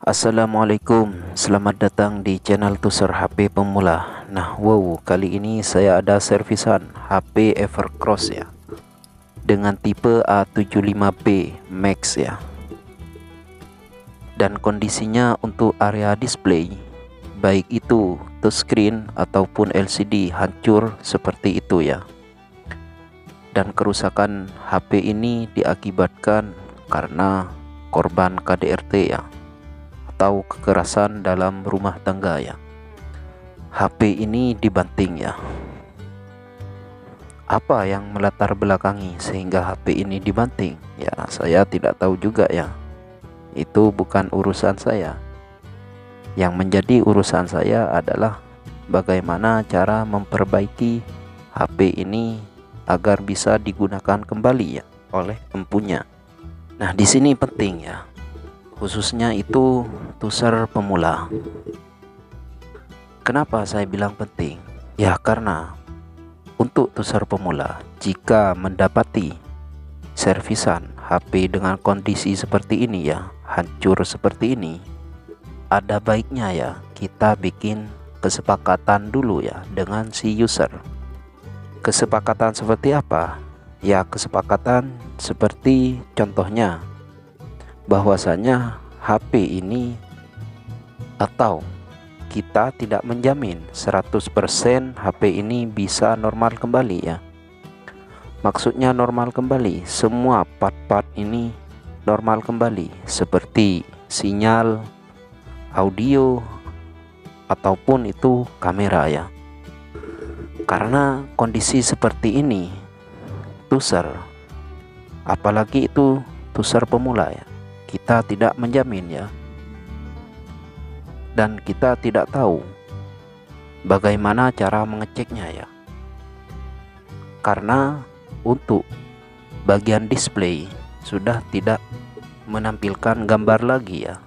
Assalamualaikum, selamat datang di channel Tuser HP Pemula. Kali ini saya ada servisan HP Evercross ya, dengan tipe A75B Max ya. Dan kondisinya untuk area display, baik itu touchscreen ataupun LCD, hancur seperti itu ya. Dan kerusakan HP ini diakibatkan karena korban KDRT ya, atau kekerasan dalam rumah tangga ya. HP ini dibanting ya. Apa yang melatar belakangi sehingga HP ini dibanting? Ya, saya tidak tahu juga ya. Itu bukan urusan saya. Yang menjadi urusan saya adalah bagaimana cara memperbaiki HP ini agar bisa digunakan kembali ya oleh empunya. Nah, di sini penting ya, khususnya itu tuser pemula. Kenapa saya bilang penting? Ya karena untuk tuser pemula, jika mendapati servisan HP dengan kondisi seperti ini ya, hancur seperti ini, ada baiknya ya kita bikin kesepakatan dulu ya dengan si user. Kesepakatan seperti apa? Ya kesepakatan seperti contohnya bahwasanya HP ini atau kita tidak menjamin 100% HP ini bisa normal kembali ya. Maksudnya normal kembali, semua part-part ini normal kembali, seperti sinyal, audio, ataupun itu kamera ya. Karena kondisi seperti ini, tuser, apalagi itu tuser pemula ya, kita tidak menjamin ya, dan kita tidak tahu bagaimana cara mengeceknya ya. Karena untuk bagian display sudah tidak menampilkan gambar lagi ya.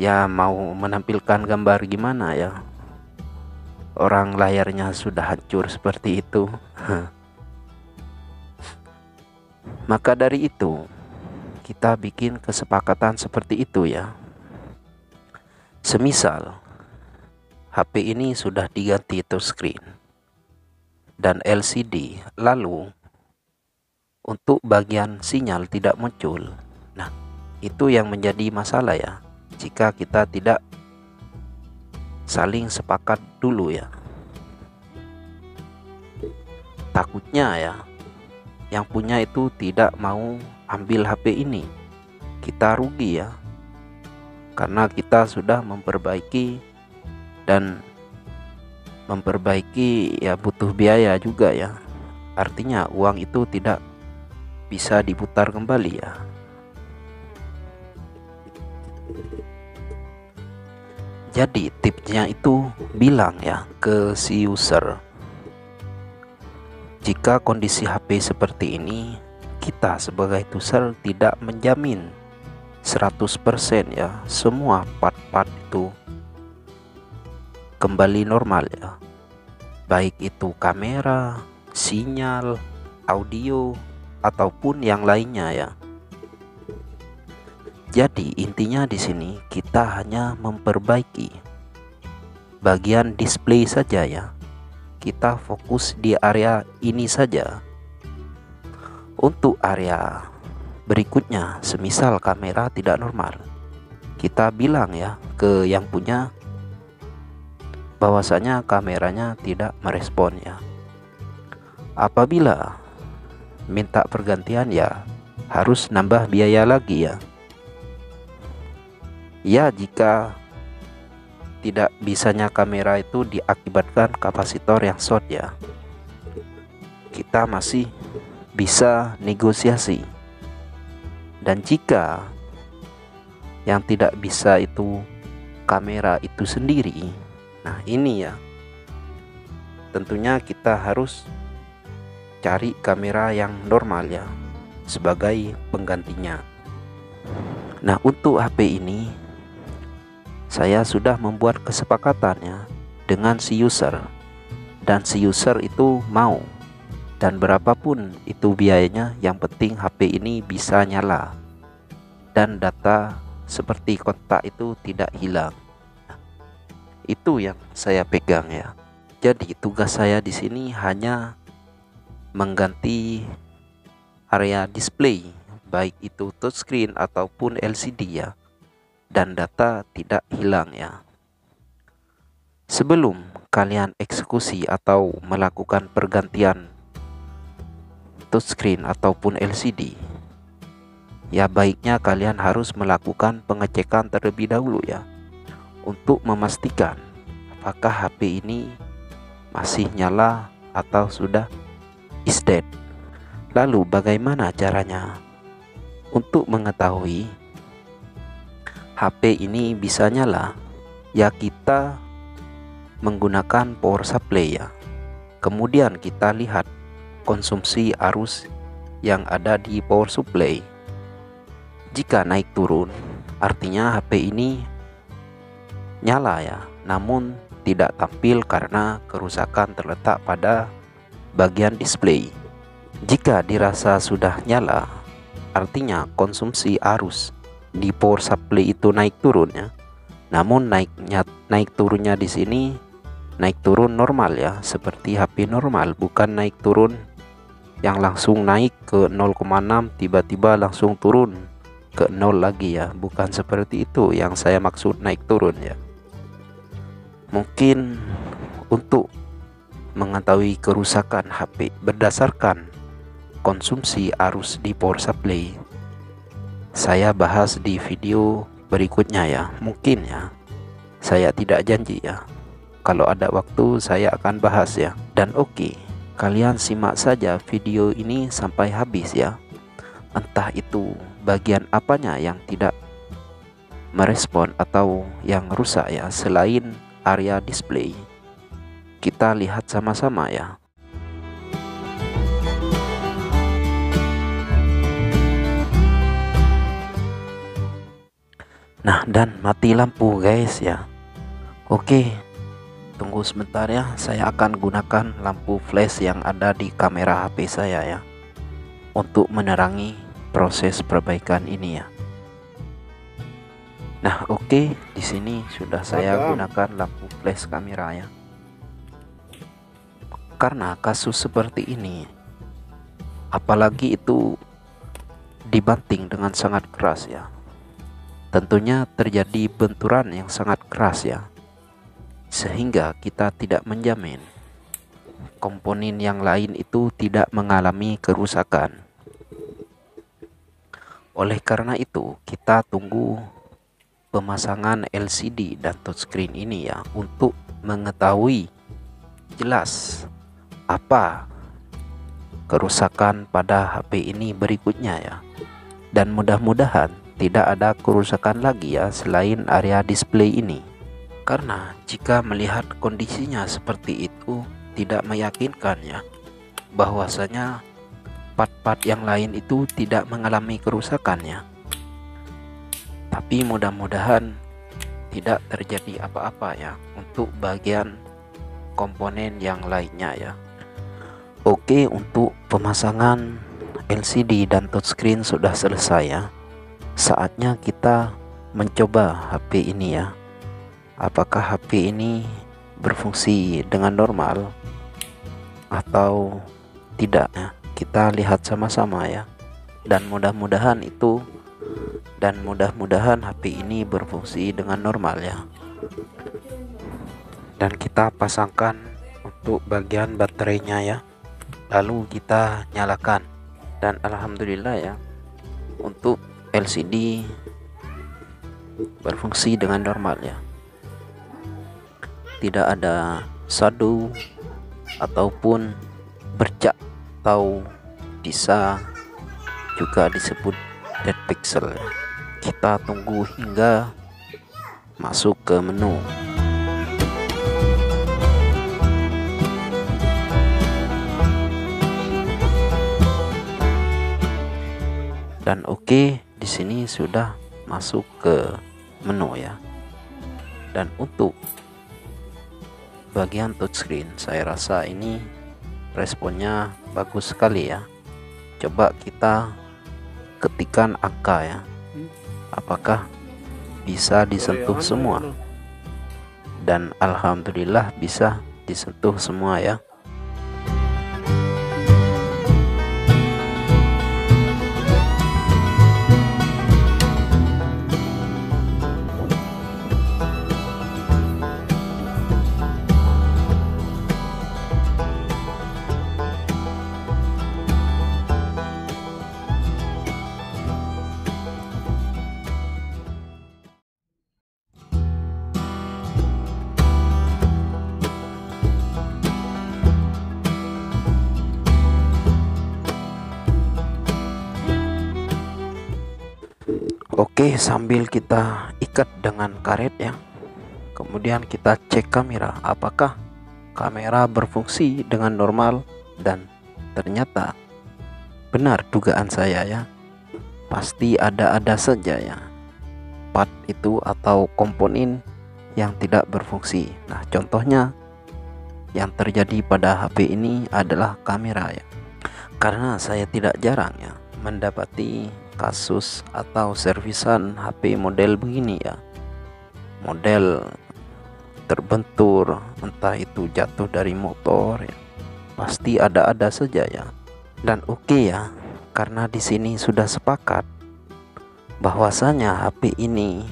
Ya mau menampilkan gambar gimana ya, orang layarnya sudah hancur seperti itu. Maka dari itu kita bikin kesepakatan seperti itu ya. Semisal HP ini sudah diganti touchscreen dan LCD, lalu untuk bagian sinyal tidak muncul. Nah, itu yang menjadi masalah ya, jika kita tidak saling sepakat dulu ya. Takutnya ya, yang punya itu tidak mau ambil HP ini, kita rugi ya, karena kita sudah memperbaiki, dan memperbaiki ya butuh biaya juga ya. Artinya uang itu tidak bisa diputar kembali ya. Jadi tipsnya itu bilang ya ke si user, jika kondisi HP seperti ini, kita sebagai user tidak menjamin 100% ya semua part-part itu kembali normal ya, baik itu kamera, sinyal, audio, ataupun yang lainnya ya. Jadi intinya di sini kita hanya memperbaiki bagian display saja ya. Kita fokus di area ini saja. Untuk area berikutnya, semisal kamera tidak normal, kita bilang ya ke yang punya bahwasanya kameranya tidak merespon ya. Apabila minta pergantian ya harus nambah biaya lagi ya. Ya jika tidak bisanya kamera itu diakibatkan kapasitor yang short ya, kita masih bisa negosiasi. Dan jika yang tidak bisa itu kamera itu sendiri, nah ini ya tentunya kita harus cari kamera yang normal ya sebagai penggantinya. Nah untuk HP ini saya sudah membuat kesepakatannya dengan si user, dan si user itu mau, dan berapapun itu biayanya, yang penting HP ini bisa nyala dan data seperti kontak itu tidak hilang. Itu yang saya pegang ya. Jadi tugas saya di sini hanya mengganti area display, baik itu touchscreen ataupun LCD ya, dan data tidak hilang ya. Sebelum kalian eksekusi atau melakukan pergantian touchscreen ataupun LCD, ya baiknya kalian harus melakukan pengecekan terlebih dahulu ya, untuk memastikan apakah HP ini masih nyala atau sudah is dead. Lalu bagaimana caranya untuk mengetahui HP ini bisa nyala? Ya kita menggunakan power supply ya. Kemudian kita lihat konsumsi arus yang ada di power supply. Jika naik turun, artinya HP ini nyala ya, namun tidak tampil karena kerusakan terletak pada bagian display. Jika dirasa sudah nyala, artinya konsumsi arus di power supply itu naik turun ya. Namun naik turunnya di sini naik turun normal ya, seperti HP normal, bukan naik turun yang langsung naik ke 0,6 tiba-tiba langsung turun ke 0 lagi ya, bukan seperti itu yang saya maksud naik turun ya. Mungkin untuk mengetahui kerusakan HP berdasarkan konsumsi arus di power supply, saya bahas di video berikutnya ya. Mungkin ya, saya tidak janji ya, kalau ada waktu saya akan bahas ya. Dan oke, kalian simak saja video ini sampai habis ya. Entah itu bagian apanya yang tidak merespon atau yang rusak ya, selain area display. Kita lihat sama-sama ya. Nah, dan mati lampu guys ya. Oke, tunggu sebentar ya, saya akan gunakan lampu flash yang ada di kamera HP saya ya, untuk menerangi proses perbaikan ini ya. Nah oke, di sini sudah saya gunakan lampu flash kamera ya. Karena kasus seperti ini, apalagi itu dibanting dengan sangat keras ya, tentunya terjadi benturan yang sangat keras ya, sehingga kita tidak menjamin komponen yang lain itu tidak mengalami kerusakan. Oleh karena itu, kita tunggu pemasangan LCD dan touchscreen ini ya, untuk mengetahui jelas apa kerusakan pada HP ini berikutnya ya. Dan mudah-mudahan tidak ada kerusakan lagi ya selain area display ini. Karena jika melihat kondisinya seperti itu tidak meyakinkan ya, bahwasanya part-part yang lain itu tidak mengalami kerusakannya. Tapi mudah-mudahan tidak terjadi apa-apa ya untuk bagian komponen yang lainnya ya. Oke, untuk pemasangan LCD dan touchscreen sudah selesai ya. Saatnya kita mencoba HP ini ya. Apakah HP ini berfungsi dengan normal atau tidak ya. Kita lihat sama-sama ya. Dan mudah-mudahan HP ini berfungsi dengan normal ya. Dan kita pasangkan untuk bagian baterainya ya, lalu kita nyalakan. Dan alhamdulillah ya, untuk LCD berfungsi dengan normal ya, tidak ada shadow ataupun bercak atau bisa juga disebut dead pixel ya. Kita tunggu hingga masuk ke menu. Dan oke, di sini sudah masuk ke menu ya. Dan untuk bagian touchscreen, saya rasa ini responnya bagus sekali ya. Coba kita ketikkan angka ya, apakah bisa disentuh semua, dan alhamdulillah bisa disentuh semua ya. Oke, sambil kita ikat dengan karet ya, kemudian kita cek kamera apakah kamera berfungsi dengan normal, dan ternyata benar dugaan saya ya, pasti ada saja ya part itu atau komponen yang tidak berfungsi. Nah, contohnya yang terjadi pada HP ini adalah kamera ya, karena saya tidak jarang ya mendapati kasus atau servisan HP model begini ya, model terbentur, entah itu jatuh dari motor ya, pasti ada saja ya. Dan oke ya, karena di sini sudah sepakat bahwasanya HP ini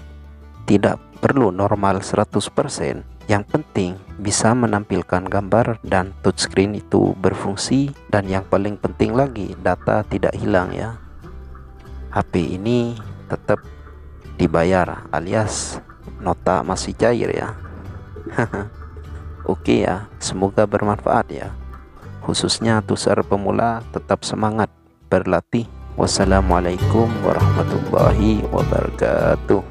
tidak perlu normal 100%, yang penting bisa menampilkan gambar dan touchscreen itu berfungsi, dan yang paling penting lagi data tidak hilang ya. HP ini tetap dibayar alias nota masih cair ya. Oke ya, semoga bermanfaat ya. Khususnya tusar pemula, tetap semangat berlatih. Wassalamualaikum warahmatullahi wabarakatuh.